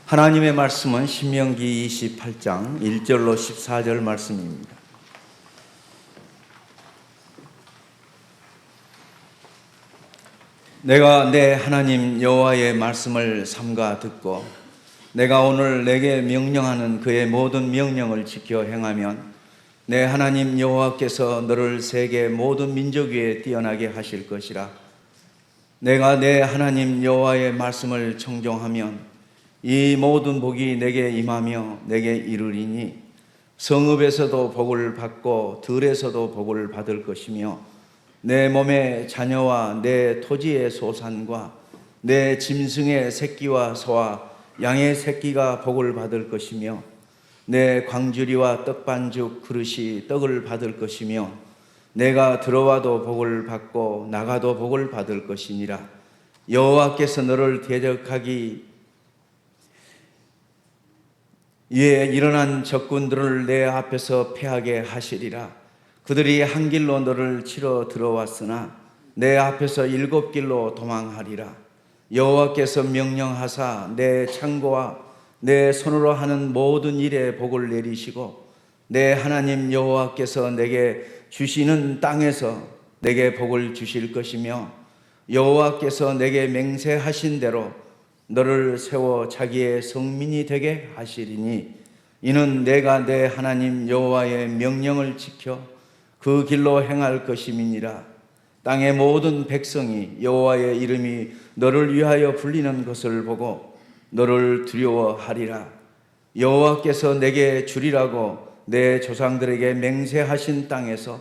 하나님의 말씀은 신명기 28장 1절로 14절 말씀입니다. 내가 내 하나님 여호와의 말씀을 삼가 듣고 내가 오늘 내게 명령하는 그의 모든 명령을 지켜 행하면 내 하나님 여호와께서 너를 세계 모든 민족 위에 뛰어나게 하실 것이라. 내가 내 하나님 여호와의 말씀을 청종하면 이 모든 복이 내게 임하며 내게 이르리니 성읍에서도 복을 받고 들에서도 복을 받을 것이며 내 몸의 자녀와 내 토지의 소산과 내 짐승의 새끼와 소와 양의 새끼가 복을 받을 것이며 내 광주리와 떡반죽 그릇이 떡을 받을 것이며 내가 들어와도 복을 받고 나가도 복을 받을 것이니라. 여호와께서 너를 대적하기 위에 일어난 적군들을 내 앞에서 패하게 하시리라. 그들이 한 길로 너를 치러 들어왔으나 내 앞에서 7길로 도망하리라. 여호와께서 명령하사 내 창고와 내 손으로 하는 모든 일에 복을 내리시고 내 하나님 여호와께서 내게 주시는 땅에서 내게 복을 주실 것이며 여호와께서 내게 맹세하신 대로 너를 세워 자기의 성민이 되게 하시리니 이는 내가 내 하나님 여호와의 명령을 지켜 그 길로 행할 것임이니라. 땅의 모든 백성이 여호와의 이름이 너를 위하여 불리는 것을 보고 너를 두려워하리라. 여호와께서 내게 주리라고 내 조상들에게 맹세하신 땅에서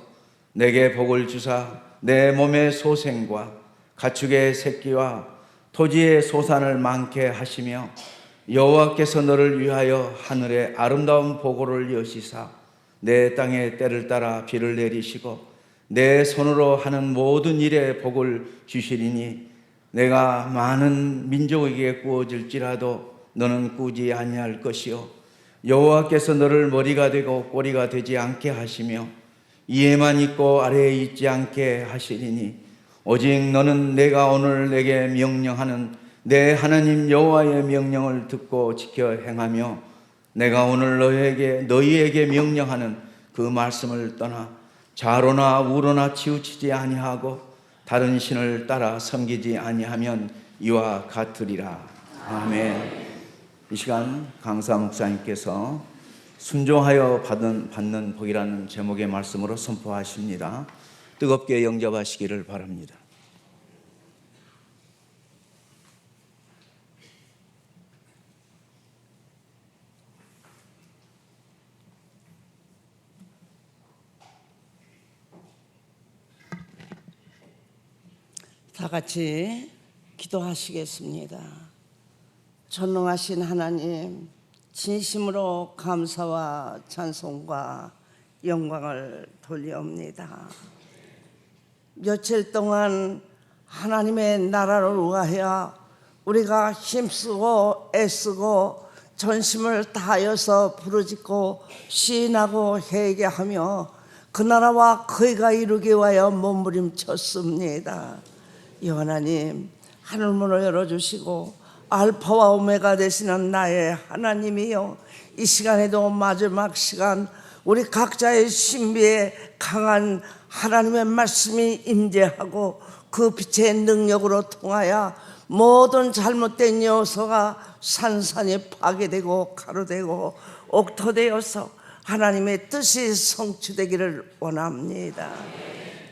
내게 복을 주사 내 몸의 소생과 가축의 새끼와 토지의 소산을 많게 하시며 여호와께서 너를 위하여 하늘에 아름다운 보고를 여시사 내 땅에 때를 따라 비를 내리시고 내 손으로 하는 모든 일에 복을 주시리니 내가 많은 민족에게 구워질지라도 너는 꾸지 아니할 것이요 여호와께서 너를 머리가 되고 꼬리가 되지 않게 하시며 위에만 있고 아래에 있지 않게 하시리니 오직 너는 내가 오늘 내게 명령하는 내 하나님 여호와의 명령을 듣고 지켜 행하며 내가 오늘 너희에게 명령하는 그 말씀을 떠나 좌로나 우로나 치우치지 아니하고 다른 신을 따라 섬기지 아니하면 이와 같으리라. 아멘. 이 시간 강사 목사님께서 순종하여 받는 복이라는 제목의 말씀으로 선포하십니다. 뜨겁게 영접하시기를 바랍니다. 다 같이 기도하시겠습니다. 전능하신 하나님, 진심으로 감사와 찬송과 영광을 돌려옵니다. 며칠 동안 하나님의 나라를 위하여 우리가 힘쓰고 애쓰고 전심을 다하여서 부르짖고 시인하고 회개하며 그 나라와 그이가 이루기 위하여 몸부림쳤습니다. 이 하나님, 하늘문을 열어주시고 알파와 오메가 되시는 나의 하나님이여, 이 시간에도 마지막 시간 우리 각자의 신비에 강한 하나님의 말씀이 임재하고 그 빛의 능력으로 통하여 모든 잘못된 요소가 산산이 파괴되고 가루되고 옥토되어서 하나님의 뜻이 성취되기를 원합니다.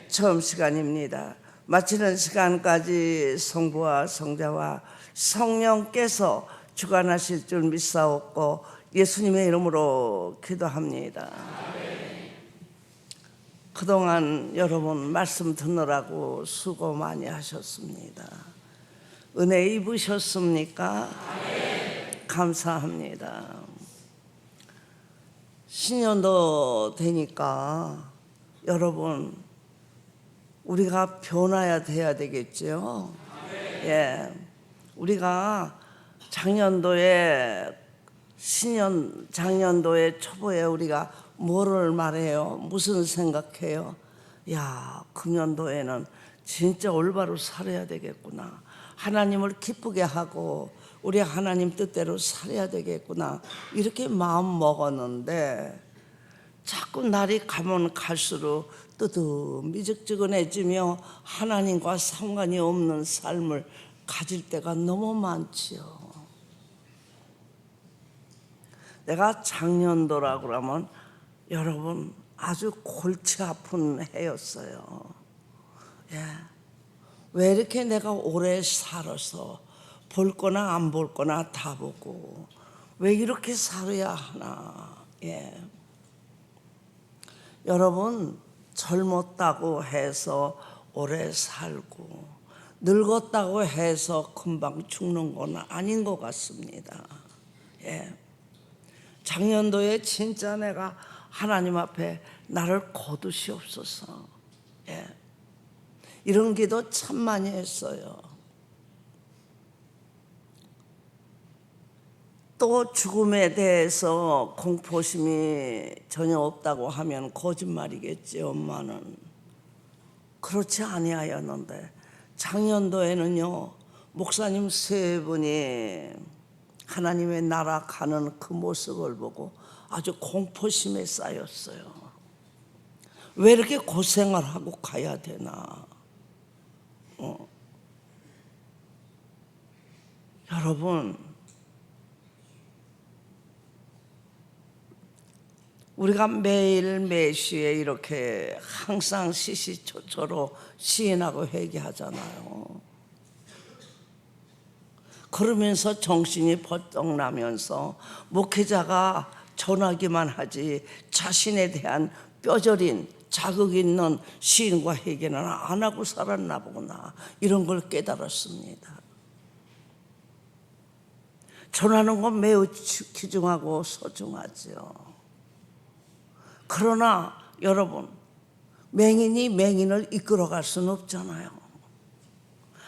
처음 시간입니다. 마치는 시간까지 성부와 성자와 성령께서 주관하실 줄 믿사옵고 예수님의 이름으로 기도합니다. 그동안 여러분 말씀 듣느라고 수고 많이 하셨습니다. 은혜 입으셨습니까? 감사합니다. 신년도 되니까 여러분 우리가 변화야 돼야 되겠죠. 예, 우리가 작년도에 초보에 우리가 뭐를 말해요? 무슨 생각해요? 야, 금년도에는 진짜 올바로 살아야 되겠구나. 하나님을 기쁘게 하고 우리 하나님 뜻대로 살아야 되겠구나 이렇게 마음 먹었는데 자꾸 날이 가면 갈수록 미적지근해지며 하나님과 상관이 없는 삶을 가질 때가 너무 많지요. 내가 작년도라 그러면 여러분 아주 골치 아픈 해였어요. 예. 왜 이렇게 내가 오래 살아서 볼 거나 안 볼 거나 다 보고 왜 이렇게 살아야 하나. 예. 여러분 젊었다고 해서 오래 살고 늙었다고 해서 금방 죽는 건 아닌 것 같습니다. 예. 작년도에 진짜 내가 하나님 앞에 나를 거두시옵소서. 예. 이런 기도 참 많이 했어요. 또 죽음에 대해서 공포심이 전혀 없다고 하면 거짓말이겠지. 엄마는 그렇지 아니하였는데 작년도에는요 목사님 3분이 하나님의 나라 가는 그 모습을 보고 아주 공포심에 쌓였어요. 왜 이렇게 고생을 하고 가야 되나. 여러분 우리가 매일 매시에 이렇게 항상 시시초초로 시인하고 회개하잖아요. 그러면서 정신이 번쩍 나면서 목회자가 전하기만 하지 자신에 대한 뼈저린 자극 있는 시인과 회개는 안 하고 살았나 보구나 이런 걸 깨달았습니다. 전하는 건 매우 귀중하고 소중하죠. 그러나 여러분 맹인이 맹인을 이끌어갈 수는 없잖아요.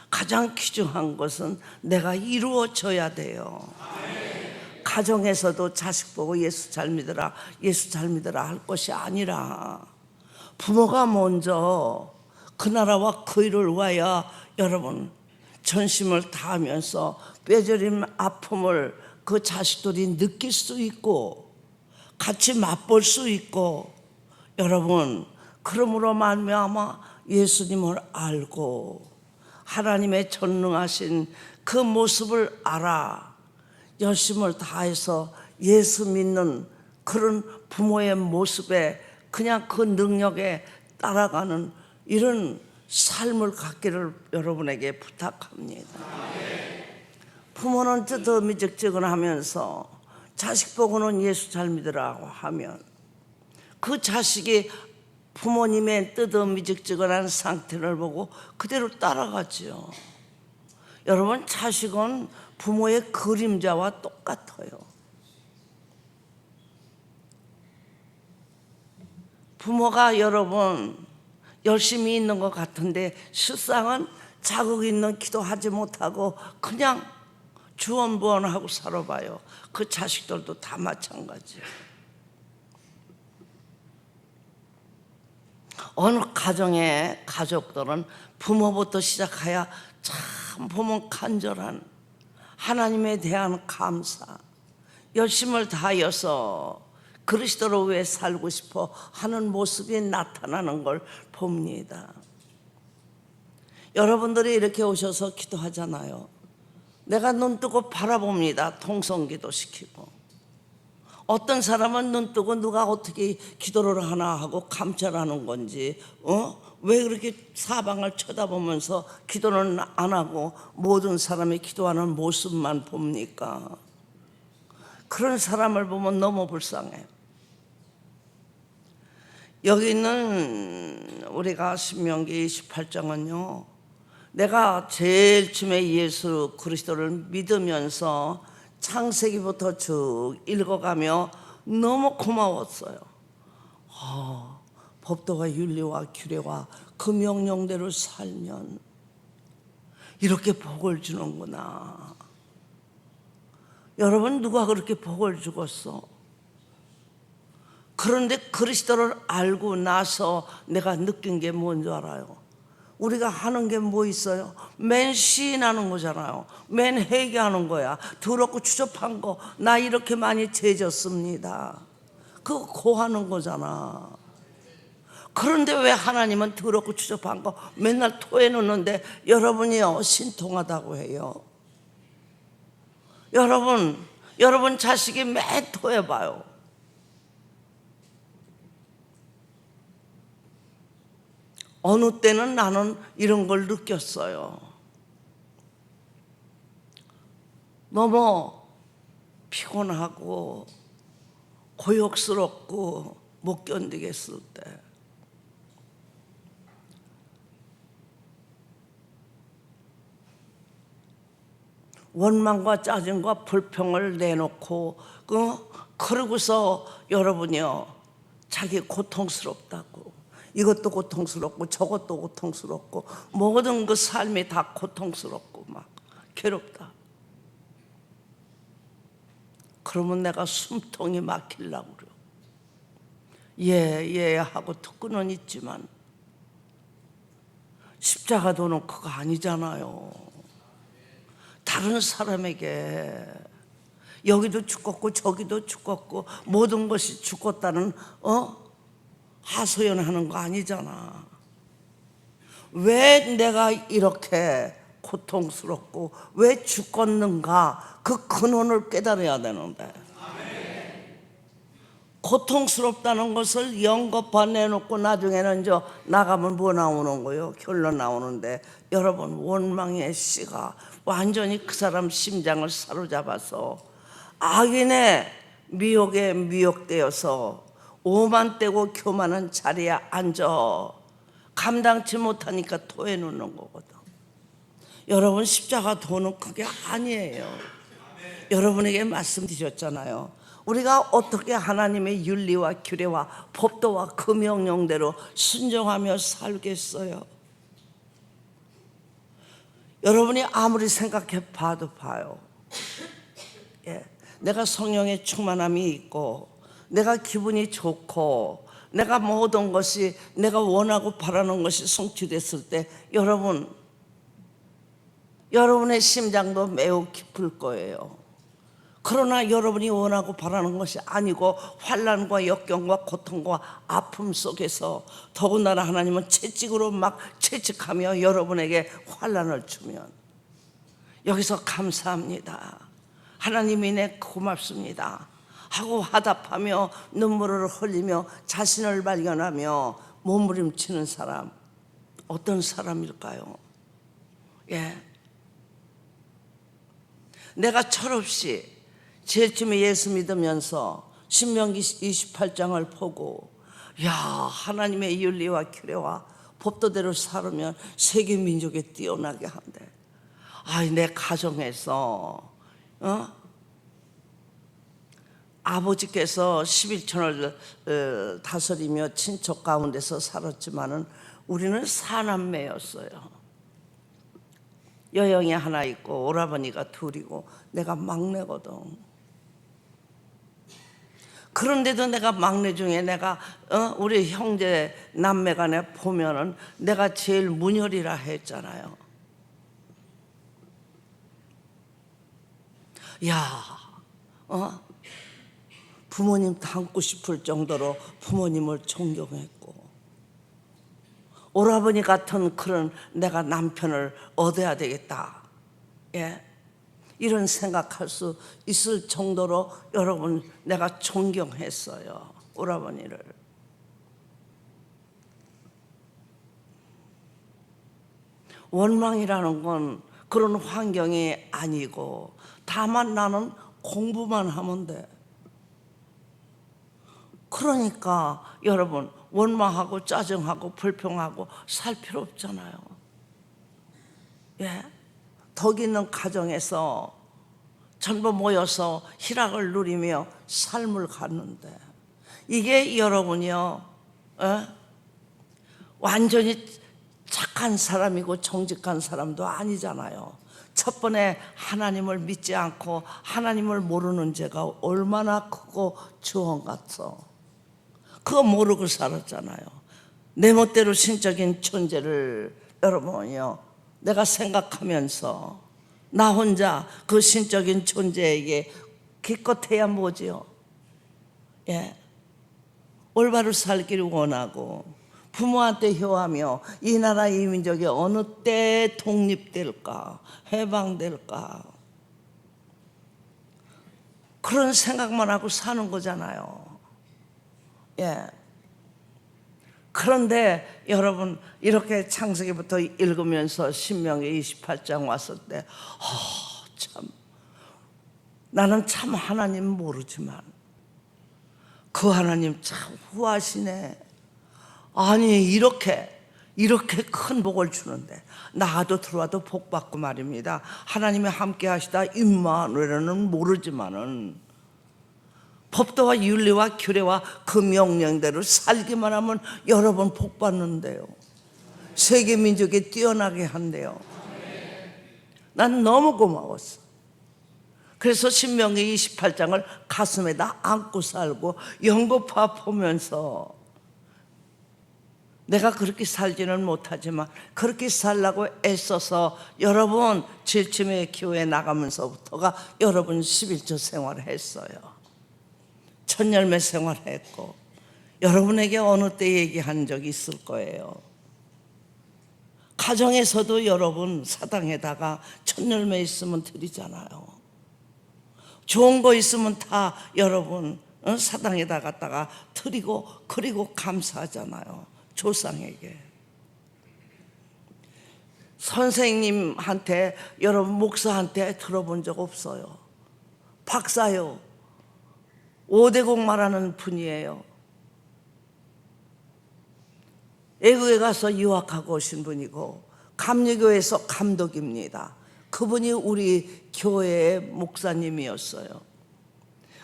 가장 귀중한 것은 내가 이루어져야 돼요. 가정에서도 자식 보고 예수 잘 믿어라 예수 잘 믿어라 할 것이 아니라 부모가 먼저 그 나라와 그 일을 위하여 여러분 전심을 다하면서 뼈저린 아픔을 그 자식들이 느낄 수 있고 같이 맛볼 수 있고 여러분 그러므로 말미암아 예수님을 알고 하나님의 전능하신 그 모습을 알아 열심을 다해서 예수 믿는 그런 부모의 모습에 그냥 그 능력에 따라가는 이런 삶을 갖기를 여러분에게 부탁합니다. 부모는 뜨뜻미적지근하면서 자식 보고는 예수 잘 믿으라고 하면 그 자식이 부모님의 뜨뜻미적지근한 상태를 보고 그대로 따라가죠. 여러분 자식은 부모의 그림자와 똑같아요. 부모가 여러분 열심히 있는 것 같은데 실상은 자극 있는 기도하지 못하고 그냥 주원부원하고 살아봐요. 그 자식들도 다 마찬가지예요. 어느 가정의 가족들은 부모부터 시작해야 참 보면 간절한 하나님에 대한 감사 열심을 다하여서 그리스도로 왜 살고 싶어 하는 모습이 나타나는 걸 봅니다. 여러분들이 이렇게 오셔서 기도하잖아요. 내가 눈 뜨고 바라봅니다. 통성기도 시키고 어떤 사람은 눈 뜨고 누가 어떻게 기도를 하나 하고 감찰하는 건지 왜 그렇게 사방을 쳐다보면서 기도는 안 하고 모든 사람이 기도하는 모습만 봅니까? 그런 사람을 보면 너무 불쌍해. 여기 있는 우리가 신명기 28장은요 내가 제일 처음에 예수 그리스도를 믿으면서 창세기부터 쭉 읽어가며 너무 고마웠어요. 법도와 윤리와 규례와 그 명령대로 살면 이렇게 복을 주는구나. 여러분 누가 그렇게 복을 주겠어? 그런데 그리스도를 알고 나서 내가 느낀 게 뭔지 알아요? 우리가 하는 게 뭐 있어요? 맨 시인하는 거잖아요. 맨 회개하는 거야. 더럽고 추접한 거 나 이렇게 많이 죄졌습니다. 그거 고하는 거잖아. 그런데 왜 하나님은 더럽고 추접한 거 맨날 토해놓는데 여러분이요 신통하다고 해요? 여러분 자식이 매 토해봐요. 어느 때는 나는 이런 걸 느꼈어요. 너무 피곤하고 고역스럽고 못 견디겠을 때 원망과 짜증과 불평을 내놓고 그러고서 여러분이요 자기 고통스럽다고 이것도 고통스럽고 저것도 고통스럽고 모든 그 삶이 다 고통스럽고 막 괴롭다. 그러면 내가 숨통이 막히려고 그래요. 예 하고 듣고는 있지만 십자가 도는 그거 아니잖아요. 다른 사람에게 여기도 죽었고 저기도 죽었고 모든 것이 죽었다는 하소연하는 거 아니잖아. 왜 내가 이렇게 고통스럽고 왜 죽었는가 그 근원을 깨달아야 되는데 고통스럽다는 것을 연거파 내놓고 나중에는 나가면 뭐 나오는 거예요? 결론 나오는데 여러분 원망의 씨가 완전히 그 사람 심장을 사로잡아서 악인의 미혹에 미혹되어서 오만되고 교만한 자리에 앉아 감당치 못하니까 토해놓는 거거든. 여러분 십자가 도는 그게 아니에요. 여러분에게 말씀드렸잖아요. 우리가 어떻게 하나님의 윤리와 규례와 법도와 그 명령대로 순종하며 살겠어요? 여러분이 아무리 생각해 봐도 봐요. 내가 성령의 충만함이 있고 내가 기분이 좋고 내가 모든 것이 내가 원하고 바라는 것이 성취됐을 때 여러분의 심장도 매우 깊을 거예요. 그러나 여러분이 원하고 바라는 것이 아니고 환난과 역경과 고통과 아픔 속에서 더군다나 하나님은 채찍으로 막 채찍하며 여러분에게 환난을 주면 여기서 감사합니다. 하나님이 내 고맙습니다 하고 화답하며 눈물을 흘리며 자신을 발견하며 몸부림치는 사람 어떤 사람일까요? 내가 철없이 제쯤에 예수 믿으면서 신명기 28장을 보고 하나님의 윤리와 규례와 법도대로 살으면 세계 민족에 뛰어나게 한대. 내 가정에서 아버지께서 11촌을 다스리며 친척 가운데서 살았지만은 우리는 사남매였어요. 여영이 하나 있고 오라버니가 둘이고 내가 막내거든. 그런데도 내가 막내 중에 내가 우리 형제 남매 간에 보면은 내가 제일 문혈이라 했잖아요. 부모님 닮고 싶을 정도로 부모님을 존경했고 오라버니 같은 그런 내가 남편을 얻어야 되겠다. 이런 생각할 수 있을 정도로 여러분 내가 존경했어요. 오라버니를. 원망이라는 건 그런 환경이 아니고 다만 나는 공부만 하면 돼. 그러니까 여러분 원망하고 짜증하고 불평하고 살 필요 없잖아요. 덕 있는 가정에서 전부 모여서 희락을 누리며 삶을 갖는데 이게 여러분이요 완전히 착한 사람이고 정직한 사람도 아니잖아요. 첫 번에 하나님을 믿지 않고 하나님을 모르는 죄가 얼마나 크고 주원 같어. 그거 모르고 살았잖아요. 내 멋대로 신적인 존재를 여러분요, 내가 생각하면서 나 혼자 그 신적인 존재에게 기껏해야 뭐지요? 예, 올바로 살기를 원하고 부모한테 효하며 이 나라 이 민족이 어느 때 독립될까, 해방될까, 그런 생각만 하고 사는 거잖아요. 예. 그런데 여러분, 이렇게 창세기부터 읽으면서 신명기 28장 왔을 때 참, 나는 참 하나님 모르지만 그 하나님 참 후하시네. 아니 이렇게 큰 복을 주는데 나도 들어와도 복 받고 말입니다. 하나님이 함께 하시다 임마누엘은 모르지만은 법도와 윤리와 규례와 그 명령대로 살기만 하면 여러분 복 받는데요. 세계 민족이 뛰어나게 한대요. 난 너무 고마웠어. 그래서 신명기 28장을 가슴에다 안고 살고 연거푸 보면서 내가 그렇게 살지는 못하지만 그렇게 살라고 애써서 여러분 질침의 교회 나가면서부터가 여러분 11조 생활을 했어요. 첫 열매 생활했고 여러분에게 어느 때 얘기한 적이 있을 거예요. 가정에서도 여러분 사당에다가 첫 열매 있으면 드리잖아요. 좋은 거 있으면 다 여러분 사당에다 갖다가 드리고 그리고 감사하잖아요. 조상에게. 선생님한테 여러분 목사한테 들어본 적 없어요. 박사요. 5대국 말하는 분이에요. 애국에 가서 유학하고 오신 분이고 감리교회에서 감독입니다. 그분이 우리 교회의 목사님이었어요.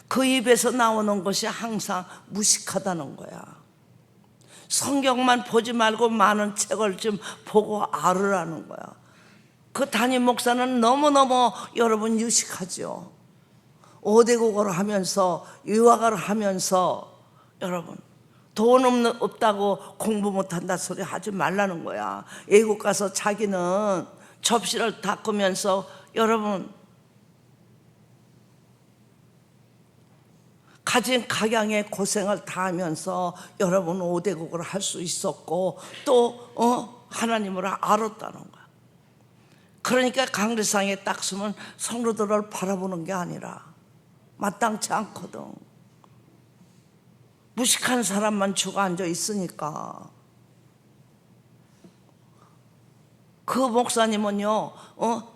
그 입에서 나오는 것이 항상 무식하다는 거야. 성경만 보지 말고 많은 책을 좀 보고 알으라는 거야. 그 담임 목사는 너무너무 여러분 유식하죠. 5대국어를 하면서 유학을 하면서 여러분 돈 없다고 공부 못한다 소리 하지 말라는 거야. 외국 가서 자기는 접시를 닦으면서 여러분 가진 각양의 고생을 다 하면서 여러분 5대국어를 할 수 있었고 또 하나님을 알았다는 거야. 그러니까 강대상에 딱 서면 성도들을 바라보는 게 아니라 마땅치 않거든. 무식한 사람만 주저앉아 있으니까. 그 목사님은요,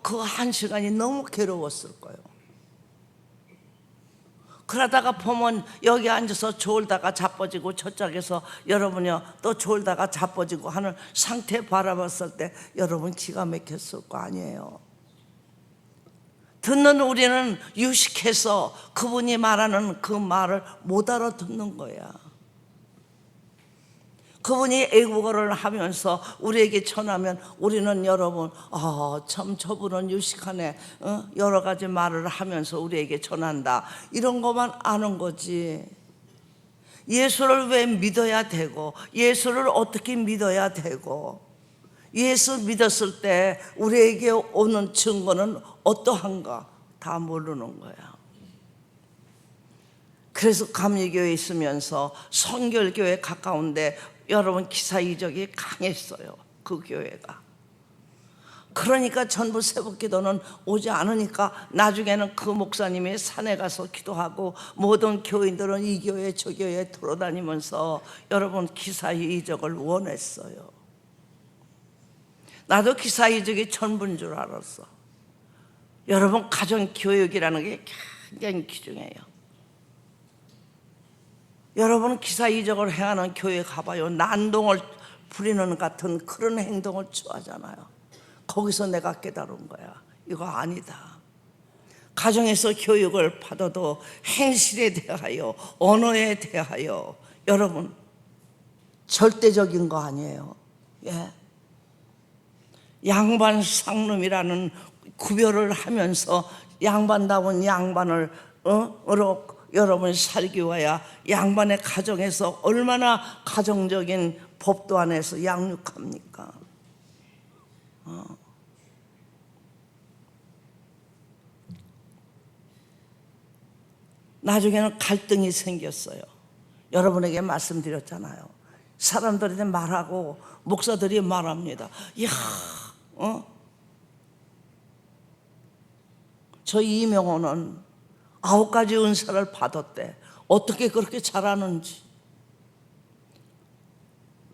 그 한 시간이 너무 괴로웠을 거예요. 그러다가 보면 여기 앉아서 졸다가 자빠지고 저쪽에서 여러분이요 또 졸다가 자빠지고 하는 상태 바라봤을 때 여러분 기가 막혔을 거 아니에요. 듣는 우리는 유식해서 그분이 말하는 그 말을 못 알아듣는 거야. 그분이 애국어를 하면서 우리에게 전하면 우리는 여러분 참 저분은 유식하네, 여러 가지 말을 하면서 우리에게 전한다, 이런 것만 아는 거지. 예수를 왜 믿어야 되고 예수를 어떻게 믿어야 되고 예수 믿었을 때 우리에게 오는 증거는 어떠한가 다 모르는 거야. 그래서 감리교회에 있으면서 성결교회 가까운데 여러분 기사 이적이 강했어요. 그 교회가. 그러니까 전부 새벽기도는 오지 않으니까 나중에는 그 목사님이 산에 가서 기도하고 모든 교인들은 이 교회 저 교회에 돌아다니면서 여러분 기사 이적을 원했어요. 나도 기사 이적이 전부인 줄 알았어. 여러분 가정교육이라는 게 굉장히 귀중해요. 여러분 기사 이적을 행하는 교회 가봐요. 난동을 부리는 같은 그런 행동을 취하잖아요. 거기서 내가 깨달은 거야. 이거 아니다. 가정에서 교육을 받아도 행실에 대하여 언어에 대하여 여러분 절대적인 거 아니에요. 예. 양반 상놈이라는 구별을 하면서 양반다운 양반을 여러분 살기 위하여 양반의 가정에서 얼마나 가정적인 법도 안에서 양육합니까? 나중에는 갈등이 생겼어요. 여러분에게 말씀드렸잖아요. 사람들한테 말하고 목사들이 말합니다. 이야, 저 이명호는 9가지 은사를 받았대. 어떻게 그렇게 잘하는지.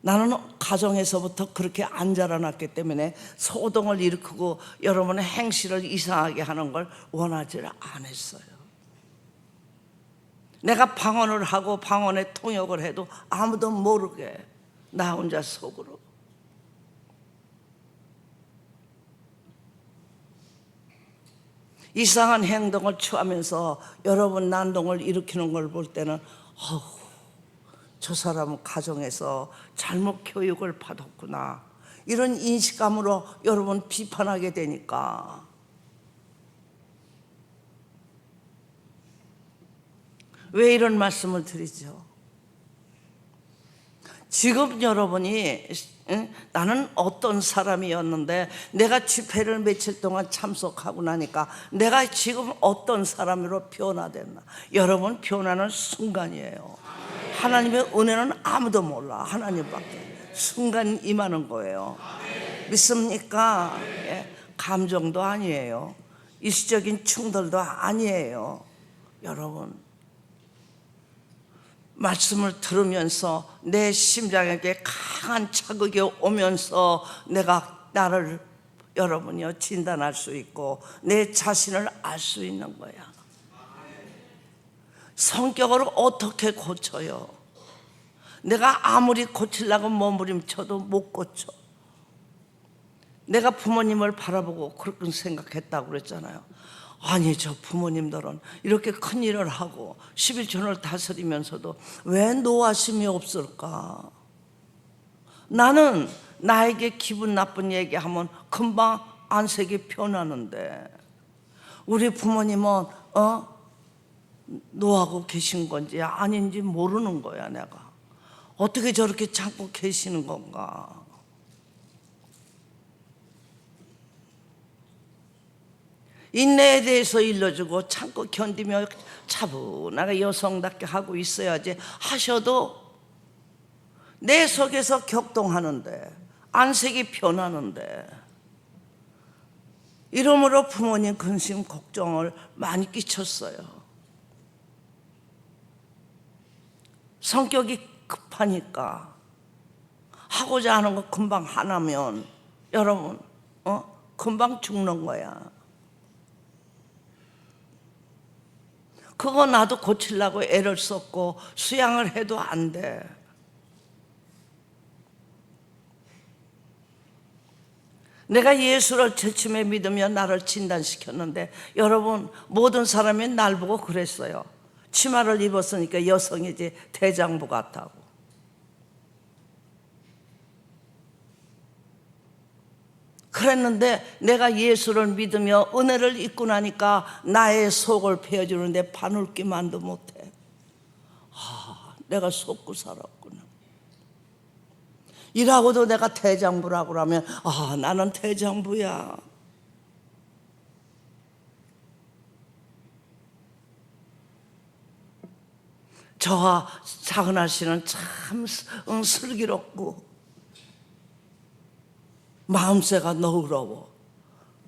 나는 가정에서부터 그렇게 안 자라났기 때문에 소동을 일으키고 여러분의 행실을 이상하게 하는 걸 원하지 않았어요. 내가 방언을 하고 방언에 통역을 해도 아무도 모르게 나 혼자 속으로. 이상한 행동을 취하면서 여러분 난동을 일으키는 걸 볼 때는 저 사람은 가정에서 잘못 교육을 받았구나, 이런 인식감으로 여러분 비판하게 되니까 왜 이런 말씀을 드리죠? 지금 여러분이 나는 어떤 사람이었는데 내가 집회를 며칠 동안 참석하고 나니까 내가 지금 어떤 사람으로 변화됐나. 여러분 변하는 순간이에요. 하나님의 은혜는 아무도 몰라. 하나님밖에. 순간 임하는 거예요. 믿습니까? 감정도 아니에요. 일시적인 충돌도 아니에요. 여러분 말씀을 들으면서 내 심장에게 강한 자극이 오면서 내가 나를 여러분이요 진단할 수 있고 내 자신을 알 수 있는 거야. 성격을 어떻게 고쳐요? 내가 아무리 고치려고 몸부림쳐도 못 고쳐. 내가 부모님을 바라보고 그렇게 생각했다고 그랬잖아요. 아니 저 부모님들은 이렇게 큰 일을 하고 11촌을 다스리면서도 왜 노하심이 없을까? 나는 나에게 기분 나쁜 얘기하면 금방 안색이 변하는데 우리 부모님은 노하고 계신 건지 아닌지 모르는 거야. 내가 어떻게 저렇게 참고 계시는 건가? 인내에 대해서 일러주고 참고 견디며 차분하게 여성답게 하고 있어야지 하셔도 내 속에서 격동하는데 안색이 변하는데 이러므로 부모님 근심 걱정을 많이 끼쳤어요. 성격이 급하니까 하고자 하는 거 금방 하나면 여러분 금방 죽는 거야. 그거 나도 고치려고 애를 썼고 수양을 해도 안 돼. 내가 예수를 최초에 믿으며 나를 진단시켰는데 여러분 모든 사람이 날 보고 그랬어요. 치마를 입었으니까 여성이지 대장부 같다고. 그랬는데 내가 예수를 믿으며 은혜를 입고 나니까 나의 속을 베어주는데 바늘기만도 못해. 내가 속고 살았구나. 이라고도 내가 대장부라고 하면 나는 대장부야. 저와 작은 아씨는 참 슬기롭고 마음새가 너그러워.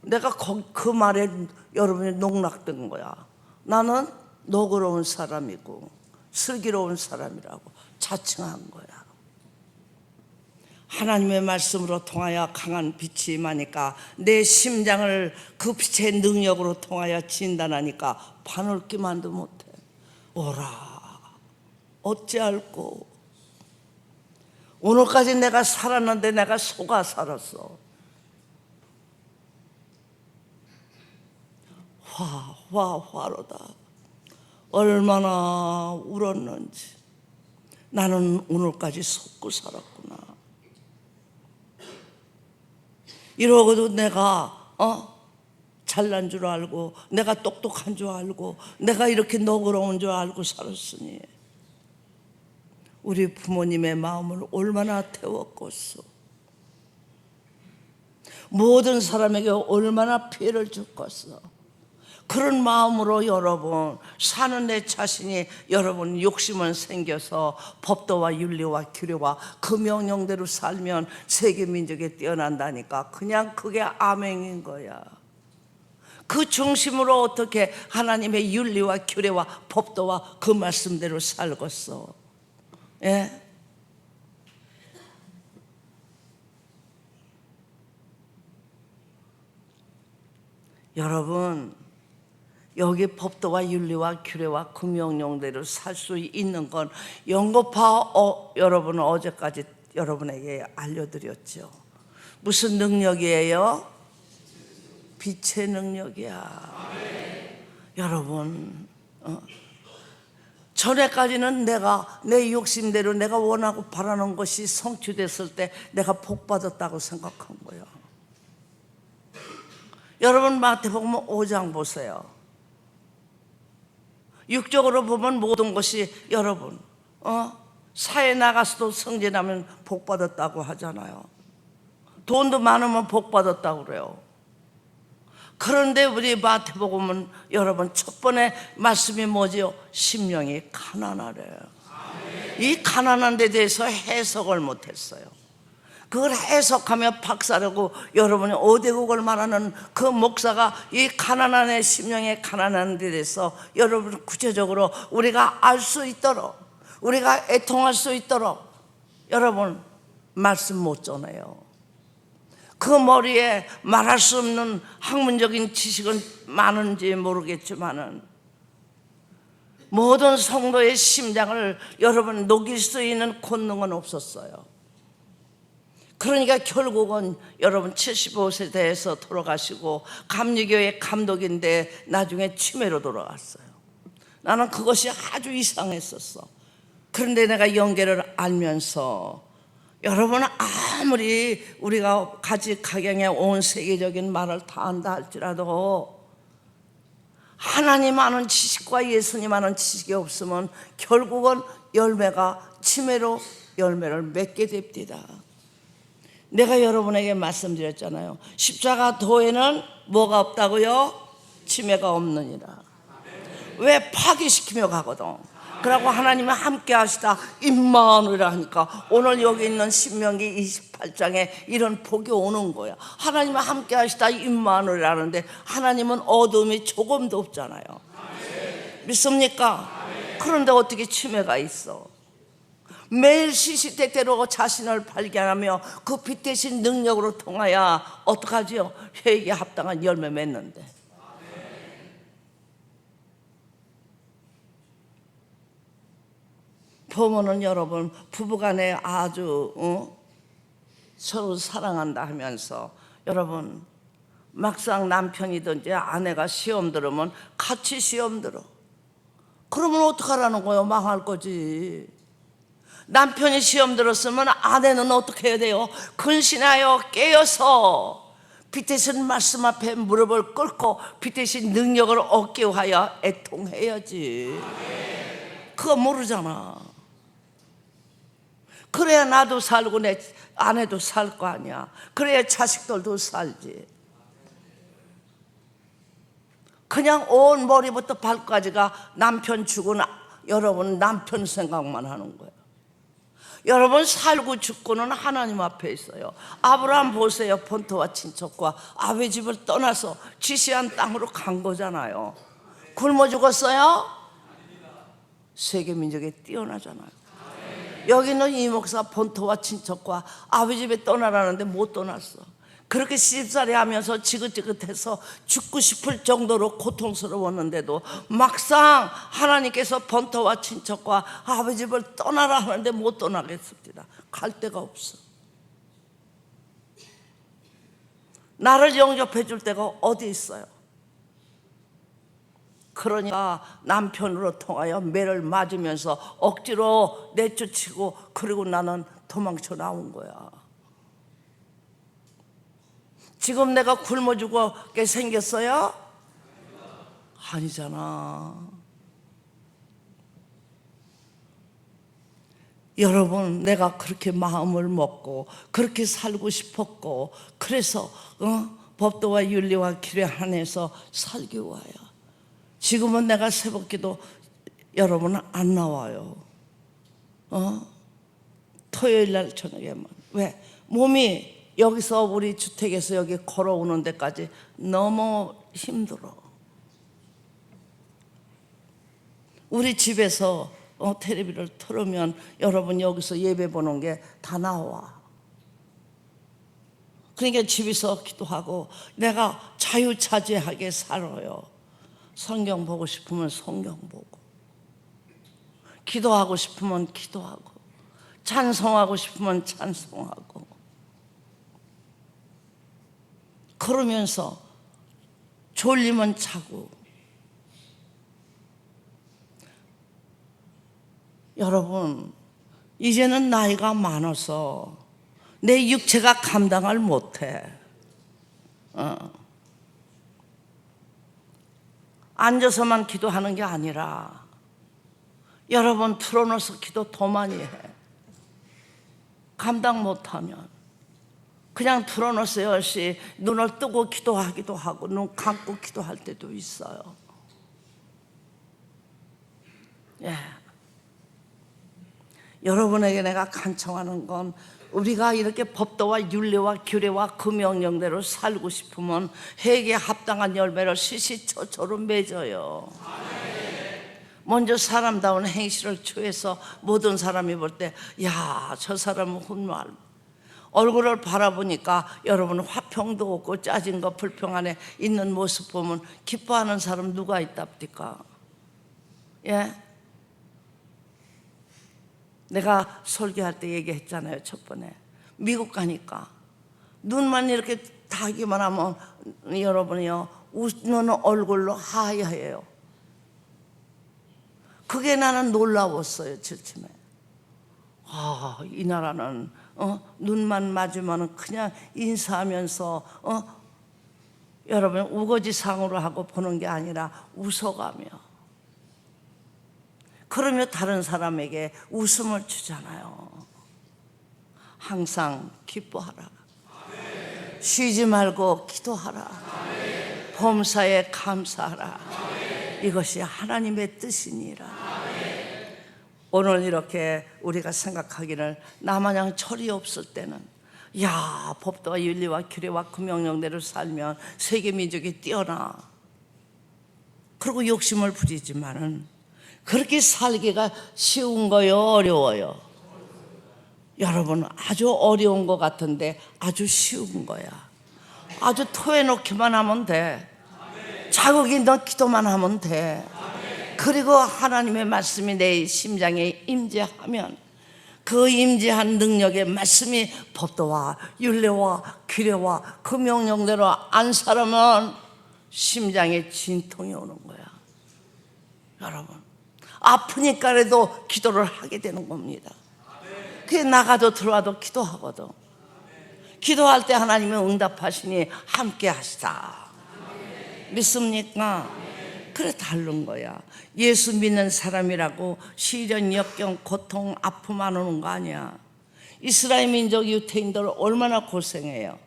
내가 그 말에 여러분이 농락된 거야. 나는 너그러운 사람이고 슬기로운 사람이라고 자칭한 거야. 하나님의 말씀으로 통하여 강한 빛이 임하니까 내 심장을 그 빛의 능력으로 통하여 진단하니까 바늘기만도 못해. 오라 어찌할꼬. 오늘까지 내가 살았는데 내가 속아 살았어. 화로다. 얼마나 울었는지. 나는 오늘까지 속고 살았구나. 이러고도 내가 잘난 줄 알고 내가 똑똑한 줄 알고 내가 이렇게 너그러운 줄 알고 살았으니 우리 부모님의 마음을 얼마나 태웠겠소. 모든 사람에게 얼마나 피해를 줬겠어. 그런 마음으로 여러분 사는 내 자신이 여러분 욕심은 생겨서 법도와 윤리와 규례와 그 명령대로 살면 세계 민족에 뛰어난다니까. 그냥 그게 암행인 거야. 그 중심으로 어떻게 하나님의 윤리와 규례와 법도와 그 말씀대로 살겠어. 예? 여러분 여기 법도와 윤리와 규례와 그 명령대로 살 수 있는 건 영겁파 여러분은 어제까지 여러분에게 알려드렸죠. 무슨 능력이에요? 빛의 능력이야. 여러분 전에까지는 내가 내 욕심대로 내가 원하고 바라는 것이 성취됐을 때 내가 복받았다고 생각한 거예요. 여러분 마태복음 5장 보세요. 육적으로 보면 모든 것이 여러분 사회 나가서도 성진하면 복받았다고 하잖아요. 돈도 많으면 복받았다고 그래요. 그런데 우리 마태복음은 여러분 첫 번째 말씀이 뭐지요? 심령이 가난하래요. 이 가난한 데 대해서 해석을 못했어요. 그걸 해석하며 박사라고 여러분이 오대국을 말하는 그 목사가 이 가난한 애 심령의 가난한 데 대해서 여러분 구체적으로 우리가 알 수 있도록 우리가 애통할 수 있도록 여러분 말씀 못 전해요. 그 머리에 말할 수 없는 학문적인 지식은 많은지 모르겠지만은 모든 성도의 심장을 여러분 녹일 수 있는 권능은 없었어요. 그러니까 결국은 여러분 75세 돼서 돌아가시고 감리교회 감독인데 나중에 치매로 돌아갔어요. 나는 그것이 아주 이상했었어. 그런데 내가 연계를 알면서 여러분 아무리 우리가 가지 각양의 온 세계적인 말을 다 한다 할지라도 하나님 아는 지식과 예수님 아는 지식이 없으면 결국은 열매가 치매로 열매를 맺게 됩니다. 내가 여러분에게 말씀드렸잖아요. 십자가 도에는 뭐가 없다고요? 치매가 없느니라. 왜? 파괴시키며 가거든. 그러고 하나님이 함께 하시다 임마누엘이라 하니까 오늘 여기 있는 신명기 28장에 이런 복이 오는 거야. 하나님이 함께 하시다 임마누엘이라 하는데 하나님은 어둠이 조금도 없잖아요. 믿습니까? 그런데 어떻게 치매가 있어? 매일 시시때때로 자신을 발견하며 그 빛 대신 능력으로 통하여 어떡하지요? 회개에 합당한 열매 맺는데. 보면은 여러분 부부간에 아주 서로 사랑한다 하면서 여러분 막상 남편이든지 아내가 시험 들으면 같이 시험 들어. 그러면 어떡하라는 거예요? 망할 거지. 남편이 시험 들었으면 아내는 어떻게 해야 돼요? 근신하여 깨어서 빛 대신 말씀 앞에 무릎을 꿇고 빛 대신 능력을 얻게 하여 애통해야지. 그거 모르잖아. 그래야 나도 살고 내 아내도 살 거 아니야. 그래야 자식들도 살지. 그냥 온 머리부터 발까지가 남편 죽은 여러분 남편 생각만 하는 거예요. 여러분 살고 죽고는 하나님 앞에 있어요. 아브라함 보세요. 본토와 친척과 아베 집을 떠나서 지시한 땅으로 간 거잖아요. 굶어 죽었어요? 세계 민족에 뛰어나잖아요. 여기는 이 목사 본토와 친척과 아버지 집에 떠나라는데 못 떠났어. 그렇게 씹살이 하면서 지긋지긋해서 죽고 싶을 정도로 고통스러웠는데도 막상 하나님께서 본토와 친척과 아버지 집을 떠나라 하는데 못 떠나겠습니다. 갈 데가 없어. 나를 영접해 줄 데가 어디 있어요? 그러니까 남편으로 통하여 매를 맞으면서 억지로 내쫓이고 그리고 나는 도망쳐 나온 거야. 지금 내가 굶어 죽게 생겼어요? 아니잖아. 여러분, 내가 그렇게 마음을 먹고 그렇게 살고 싶었고, 그래서 법도와 윤리와 규례 안에서 살기 위하여. 지금은 내가 새벽기도 여러분 안 나와요. 토요일 날 저녁에만. 왜? 몸이 여기서 우리 주택에서 여기 걸어오는 데까지 너무 힘들어. 우리 집에서 텔레비를 틀으면 여러분 여기서 예배 보는 게 다 나와. 그러니까 집에서 기도하고 내가 자유자재하게 살아요. 성경 보고 싶으면 성경 보고, 기도하고 싶으면 기도하고, 찬송하고 싶으면 찬송하고, 그러면서 졸리면 자고. 여러분, 이제는 나이가 많아서 내 육체가 감당을 못해. 앉아서만 기도하는 게 아니라 여러분 틀어놓아서 기도 더 많이 해. 감당 못하면 그냥 틀어놓아서 열심히 눈을 뜨고 기도하기도 하고 눈 감고 기도할 때도 있어요. 예. 여러분에게 내가 간청하는 건, 우리가 이렇게 법도와 윤리와 규례와 그 명령대로 살고 싶으면 회개에 합당한 열매를 시시처처로 맺어요. 먼저 사람다운 행실을 취해서 모든 사람이 볼 때, 야, 저 사람은 훌륭할. 얼굴을 바라보니까 여러분 화평도 없고 짜증과 불평 안에 있는 모습 보면 기뻐하는 사람 누가 있답니까? 예? 내가 설교할 때 얘기했잖아요. 첫 번에 미국 가니까 눈만 이렇게 타기만 하면 여러분이요, 웃는 얼굴로 하얘요. 그게 나는 놀라웠어요. 처음에. 이 나라는 눈만 맞으면 그냥 인사하면서 여러분 우거지상으로 하고 보는 게 아니라 웃어가며, 그러며 다른 사람에게 웃음을 주잖아요. 항상 기뻐하라. 쉬지 말고 기도하라. 범사에 감사하라. 이것이 하나님의 뜻이니라. 오늘 이렇게 우리가 생각하기를, 나마냥 철이 없을 때는, 야, 법도와 윤리와 규례와 그 명령대로 살면 세계 민족이 뛰어나. 그리고 욕심을 부리지만은 그렇게 살기가 쉬운 거요, 어려워요? 여러분, 아주 어려운 것 같은데 아주 쉬운 거야. 아주 토해놓기만 하면 돼. 자극이 넣기도만 하면 돼. 그리고 하나님의 말씀이 내 심장에 임재하면 그 임재한 능력의 말씀이 법도와 윤례와 규례와 그 명령대로 안 살면 심장에 진통이 오는 거야. 여러분, 아프니까라도 기도를 하게 되는 겁니다. 그게 나가도 들어와도 기도하거든. 기도할 때 하나님은 응답하시니 함께 하시다. 믿습니까? 그래, 다른 거야. 예수 믿는 사람이라고 시련, 역경, 고통, 아픔 안 오는 거 아니야. 이스라엘 민족 유태인들 얼마나 고생해요.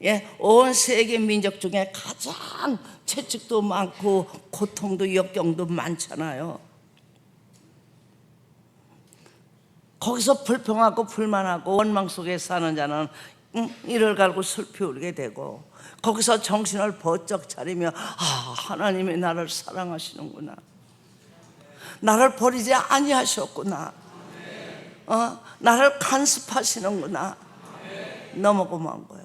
예, 온 세계 민족 중에 가장 채찍도 많고 고통도 역경도 많잖아요. 거기서 불평하고 불만하고 원망 속에 사는 자는 이를 갈고 슬피 울게 되고, 거기서 정신을 번쩍 차리며 하나님이 나를 사랑하시는구나, 나를 버리지 아니하셨구나, 나를 간섭하시는구나. 너무 고마운 거야.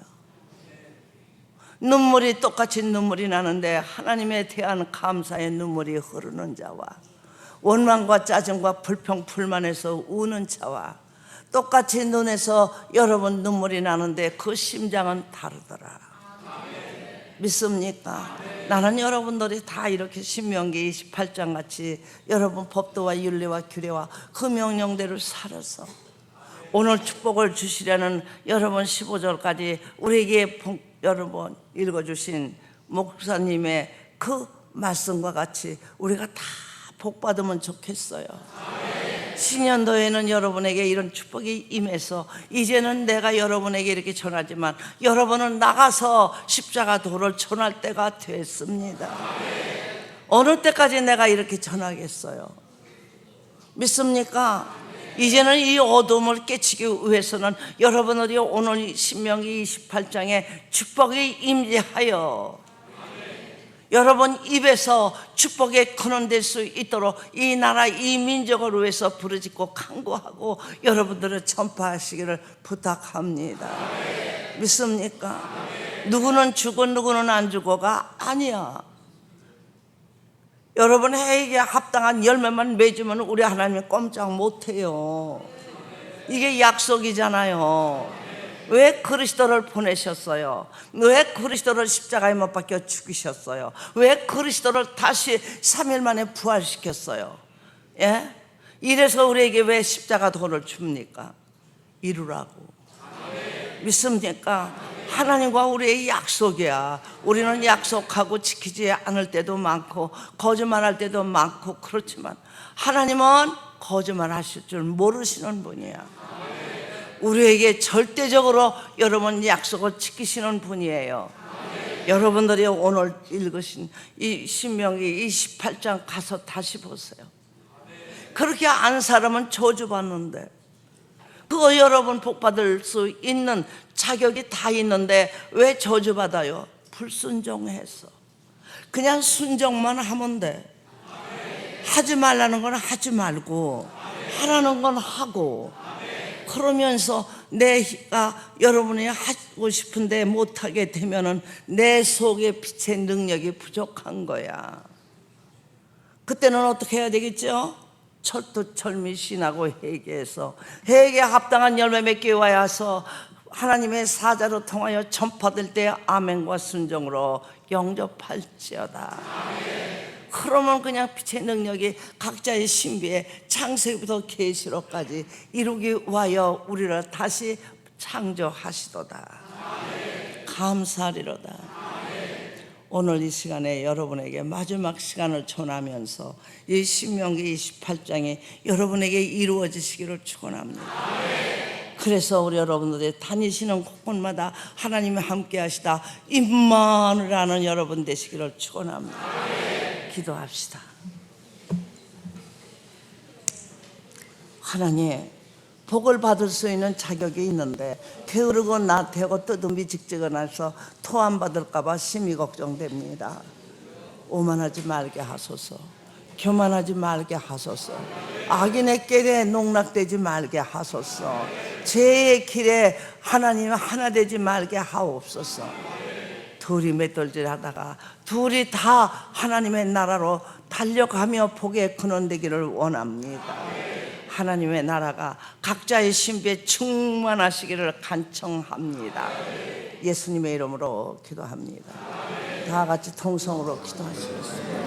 눈물이 똑같이 눈물이 나는데 하나님에 대한 감사의 눈물이 흐르는 자와 원망과 짜증과 불평 불만에서 우는 자와 똑같이 눈에서 여러분 눈물이 나는데 그 심장은 다르더라. 믿습니까? 나는 여러분들이 다 이렇게 신명기 28장 같이 여러분 법도와 윤리와 규례와 그 명령대로 살아서 오늘 축복을 주시려는 여러분 15절까지 우리에게 여러분 읽어주신 목사님의 그 말씀과 같이 우리가 다 복 받으면 좋겠어요. 신년도에는 여러분에게 이런 축복이 임해서 이제는 내가 여러분에게 이렇게 전하지만 여러분은 나가서 십자가 도를 전할 때가 됐습니다. 어느 때까지 내가 이렇게 전하겠어요? 믿습니까? 이제는 이 어둠을 깨치기 위해서는 여러분들이 오늘 신명기 28장에 축복이 임재하여 여러분 입에서 축복의 근원 될 수 있도록 이 나라 이 민족을 위해서 부르짖고 간구하고 여러분들을 전파하시기를 부탁합니다. 믿습니까? 누구는 주고 누구는 안 주고가 아니야. 여러분 해에게 합당한 열매만 맺으면 우리 하나님 꼼짝 못해요. 이게 약속이잖아요. 왜 그리스도를 보내셨어요? 왜 그리스도를 십자가에 못 박혀 죽이셨어요? 왜 그리스도를 다시 3일 만에 부활시켰어요? 예? 이래서 우리에게 왜 십자가 도를 줍니까? 이루라고. 믿습니까? 하나님과 우리의 약속이야. 우리는 약속하고 지키지 않을 때도 많고 거짓말할 때도 많고 그렇지만 하나님은 거짓말하실 줄 모르시는 분이야. 우리에게 절대적으로 여러분 약속을 지키시는 분이에요. 여러분들이 오늘 읽으신 이 신명기 28장 가서 다시 보세요. 그렇게 안 살면 저주받는데 그거 여러분 복받을 수 있는 자격이 다 있는데 왜 저주받아요? 불순종해서. 그냥 순종만 하면 돼. 하지 말라는 건 하지 말고 하라는 건 하고 그러면서 내가 여러분이 하고 싶은데 못하게 되면은 내 속에 빛의 능력이 부족한 거야. 그때는 어떻게 해야 되겠죠? 철두철미신하고 회개해서 회개에 합당한 열매 맺기 위하여서 하나님의 사자로 통하여 전파될 때 아멘과 순종으로 영접할지어다. 그러면 그냥 빛의 능력이 각자의 신비에 창세기부터 계시록까지 이루기 위하여 우리를 다시 창조하시도다. 감사하리로다. 오늘 이 시간에 여러분에게 마지막 시간을 전하면서 이 신명기 28장이 여러분에게 이루어지시기를 축원합니다. 그래서 우리 여러분들이 다니시는 곳곳마다 하나님이 함께 하시다 임마누엘 하는 여러분 되시기를 축원합니다. 기도합시다. 하나님, 복을 받을 수 있는 자격이 있는데 게으르고 나태하고 뜨듬이 직직어나서 토 안 받을까 봐 심히 걱정됩니다. 오만하지 말게 하소서. 교만하지 말게 하소서. 악인의 꾀에 농락되지 말게 하소서. 죄의 길에 하나님 하나 되지 말게 하옵소서. 둘이 맷돌질하다가 둘이 다 하나님의 나라로 달려가며 복의 근원 되기를 원합니다. 하나님의 나라가 각자의 신비에 충만하시기를 간청합니다. 예수님의 이름으로 기도합니다. 다 같이 통성으로 기도하시겠습니다.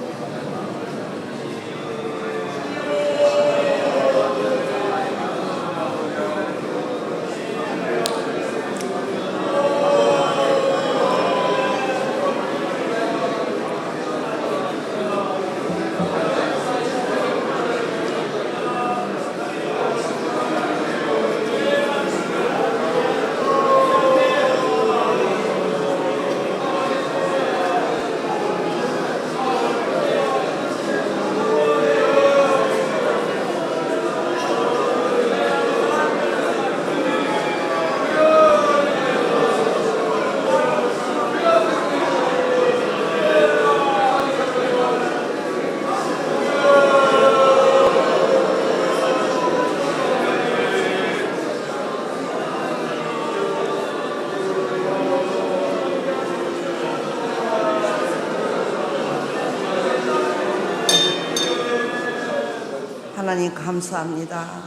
하나님 감사합니다.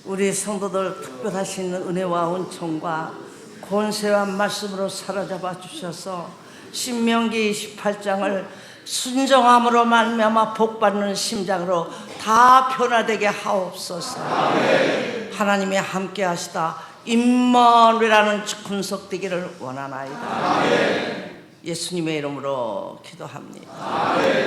우리 성도들 특별하신 은혜와 은총과 권세와 말씀으로 사로잡아 주셔서 신명기 28장을 순종함으로 말미암아 복받는 심장으로 다 변화되게 하옵소서. 하나님이 함께 하시다 임마누엘이라는 군속되기를 원하나이다. 예수님의 이름으로 기도합니다.